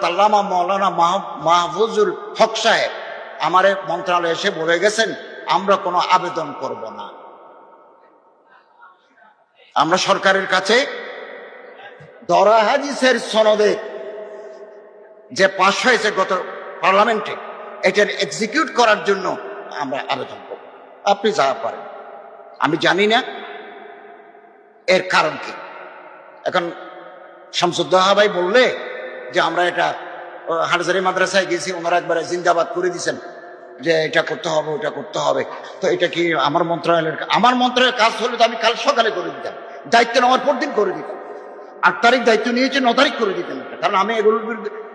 আল্লামা মৌলানা মাহফুজুল হক সাহেব আমার মন্ত্রণালয়ে এসে বলে গেছেন, আমরা কোনো আবেদন করব না। আমরা সরকারের কাছে দরা হাদিসের সনদে যে পাশ হয়েছে গত পার্লামেন্টে, এটার এক্সিকিউট করার জন্য আমরা আবেদন করব। আপনি যা পারেন, আমি জানি না এর কারণ কি। এখন শামসুদ্দোহা ভাই বললে যে আমরা এটা হাটজারি মাদ্রাসায় গেছি, ওনারা একবারে জিন্দাবাদ করে দিয়েছেন যে এটা করতে হবে, ওটা করতে হবে। তো এটা কি আমার মন্ত্রণালয়ের কাজ হলে তো আমি কাল সকালে করে দিতাম, দায়িত্ব নেওয়ার পর দিন করে দিতাম। 8 তারিখ দায়িত্ব নিয়েছে, 9 তারিখ করে দিতেন এটা, কারণ আমি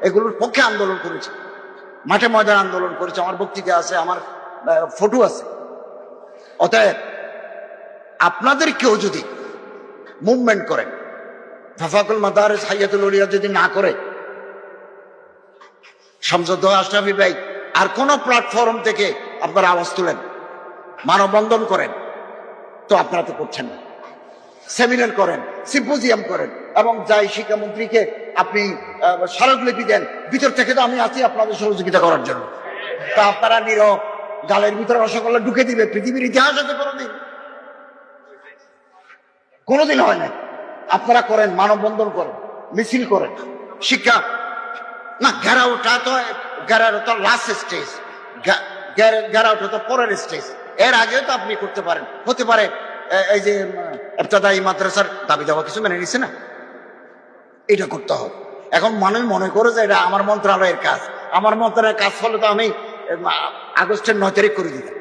এগুলোর পক্ষে আন্দোলন করেছি, মাঠে ময়দান আন্দোলন করেছি, আমার বক্তৃতা আছে, আমার ফটো আছে। অতএব আপনাদের কেউ যদি মুভমেন্ট করেন, ফাফাকুল মাদারিস হাইয়াতুল উলিয়া যদি না করে, শামসুদ্দোহা আশরাফী ভাই আর কোন প্ল্যাটফর্ম থেকে আপনারা আওয়াজ তুলেন, মানববন্ধন করেন, তো আপনারা তো করছেন না। সেমিনার করেন, সিম্পোজিয়াম করেন, এবং যাই শিক্ষামন্ত্রীকে আপনি স্মারকলিপি দেন, ভিতর থেকে তো আমি আছি আপনাদের সহযোগিতা করার জন্য। তা আপনারা নীরব, গালের ভিতরে রসগোল্লা ঢুকে দিবে, পৃথিবীর ইতিহাস আছে কোনোদিন হয় না। আপনারা করেন, মানববন্ধন করেন, মিছিল করেন, শিক্ষা না ঘেরাওটা তো লাস্ট স্টেজ, ঘেরাওটা তো পরের স্টেজ, এর আগেও তো আপনি করতে পারেন। হতে পারে এই যে ইবতেদায়ী মাদ্রাসার দাবি দাওয়া কিছু মেনে নিচ্ছে না, এটা করতে হবে। এখন মানুষ মনে করে যে এটা আমার মন্ত্রণালয়ের কাজ, আমার মন্ত্রণালয়ের কাজ হলে তো আমি আগস্টের 9 তারিখ করে দিতাম।